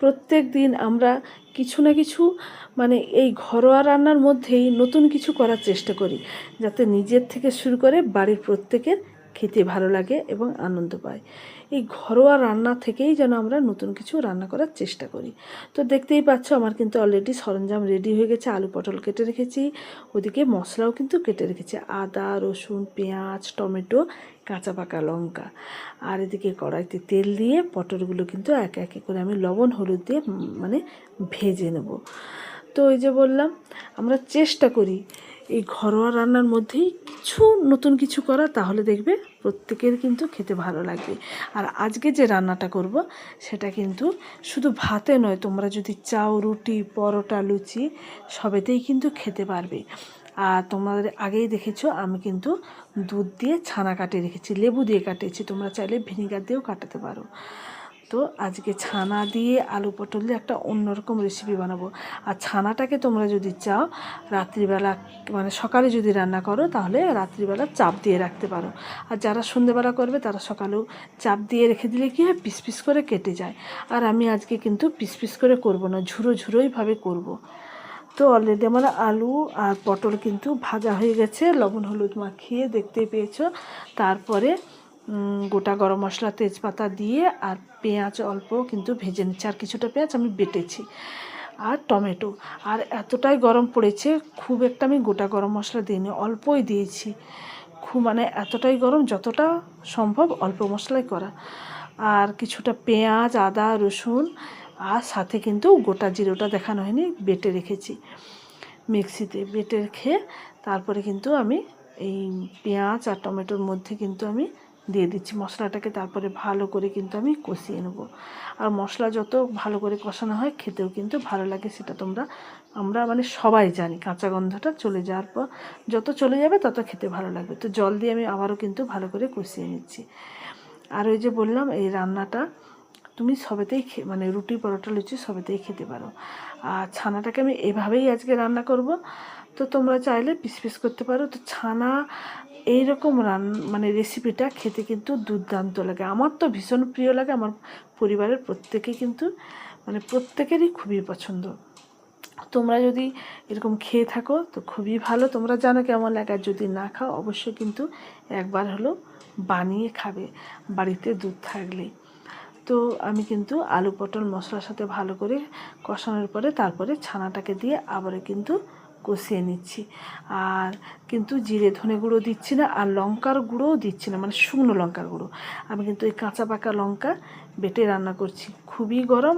প্রত্যেক দিন আমরা কিছু না কিছু মানে এই ঘরোয়া রান্নার মধ্যেই নতুন কিছু করার চেষ্টা করি, যাতে নিজের থেকে শুরু করে বাড়ির প্রত্যেকের খেতে ভালো লাগে এবং আনন্দ পায়। এই ঘরোয়া রান্না থেকেই যেন আমরা নতুন কিছু রান্না করার চেষ্টা করি। তো দেখতেই পাচ্ছ আমার কিন্তু অলরেডি সরঞ্জাম রেডি হয়ে গেছে। আলু পটল কেটে রেখেছি, ওদিকে মশলাও কিন্তু কেটে রেখেছি, আদা রসুন পেঁয়াজ টমেটো কাঁচা পাকা লঙ্কা। আর এদিকে কড়াইতে তেল দিয়ে পটলগুলো কিন্তু একে একে করে আমি লবণ হলুদ দিয়ে মানে ভেজে নেব। তো ওই যে বললাম, আমরা চেষ্টা করি এই ঘরোয়া রান্নার মধ্যেই কিছু নতুন কিছু করা, তাহলে দেখবে প্রত্যেকের কিন্তু খেতে ভালো লাগবে। আর আজকে যে রান্নাটা করব সেটা কিন্তু শুধু ভাতে নয়, তোমরা যদি চাও রুটি পরোটা লুচি সবেতেই কিন্তু খেতে পারবে। আর তোমাদের আগেই দেখেছো আমি কিন্তু দুধ দিয়ে ছানা কাটিয়ে রেখেছি, লেবু দিয়ে কাটিয়েছি, তোমরা চাইলে ভিনিগার দিয়েও কাটাতে পারো। তো আজকে ছানা দিয়ে আলু পটল দিয়ে একটা অন্যরকম রেসিপি বানাবো। আর ছানাটাকে তোমরা যদি চাও রাত্রিবেলা মানে সকালে যদি রান্না করো তাহলে রাত্রিবেলা চাপ দিয়ে রাখতে পারো। আর যারা সন্ধ্যেবেলা করবে তারা সকালেও চাপ দিয়ে রেখে দিলে কী হয়, পিস পিস করে কেটে যায়। আর আমি আজকে কিন্তু পিস পিস করে করব না, ঝুরো ঝুরোইভাবে করব। তো অলরেডি আমার আলু আর পটল কিন্তু ভাজা হয়ে গেছে, লবণ হলুদ মাখিয়ে দেখতেই পেয়েছো। তারপরে গোটা গরম মশলা তেজপাতা দিয়ে আর পেঁয়াজ অল্প কিন্তু ভেজে নিচ্ছি, আর কিছুটা পেঁয়াজ আমি বেটেছি, আর টমেটো। আর এতটাই গরম পড়েছে, খুব একটা আমি গোটা গরম মশলা দিইনি, অল্পই দিয়েছি। খুব মানে এতটাই গরম, যতটা সম্ভব অল্প মশলাই করা। আর কিছুটা পেঁয়াজ আদা রসুন আর সাথে কিন্তু গোটা জিরোটা দেখানো হয়নি, বেটে রেখেছি মিক্সিতে, বেটে রেখে তারপরে কিন্তু আমি এই পেঁয়াজ আর টমেটোর মধ্যে কিন্তু আমি দিয়ে দিচ্ছি মশলাটাকে। তারপরে ভালো করে কিন্তু আমি কষিয়ে নেব। আর মশলা যত ভালো করে কষানো হয় খেতেও কিন্তু ভালো লাগে, সেটা আমরা মানে সবাই জানি। কাঁচা গন্ধটা চলে যাওয়ার পর, যত চলে যাবে তত খেতে ভালো লাগবে। তো জল দিয়ে আমি আবারও কিন্তু ভালো করে কষিয়ে নিচ্ছি। আর ওই যে বললাম এই রান্নাটা তুমি সবেতেই মানে রুটি পরোটা লুচি সবেতেই খেতে পারো। আর ছানাটাকে আমি এভাবেই আজকে রান্না করব। তো তোমরা চাইলে পিস পিস করতে পারো। তো ছানা এইরকম মানে রেসিপিটা খেতে কিন্তু দুর্দান্ত লাগে, আমার তো ভীষণ প্রিয় লাগে, আমার পরিবারের প্রত্যেকেই কিন্তু মানে প্রত্যেকেরই খুবই পছন্দ। তোমরা যদি এরকম খেয়ে থাকো তো খুবই ভালো, তোমরা জানো কেমন লাগে। আর যদি না খাও অবশ্যই কিন্তু একবার হলো বানিয়ে খাবে বাড়িতে দুধ থাকলে। তো আমি কিন্তু আলু পটল মশলার সাথে ভালো করে কষানোর পরে তারপরে ছানাটাকে দিয়ে আবারও কিন্তু কষিয়ে নিচ্ছি। আর কিন্তু জিরে ধনে গুঁড়ো দিচ্ছি না, আর লঙ্কার গুঁড়োও দিচ্ছি না, মানে শুকনো লঙ্কার গুঁড়ো। আমি কিন্তু এই কাঁচা পাকা লঙ্কা বেটে রান্না করছি। খুবই গরম।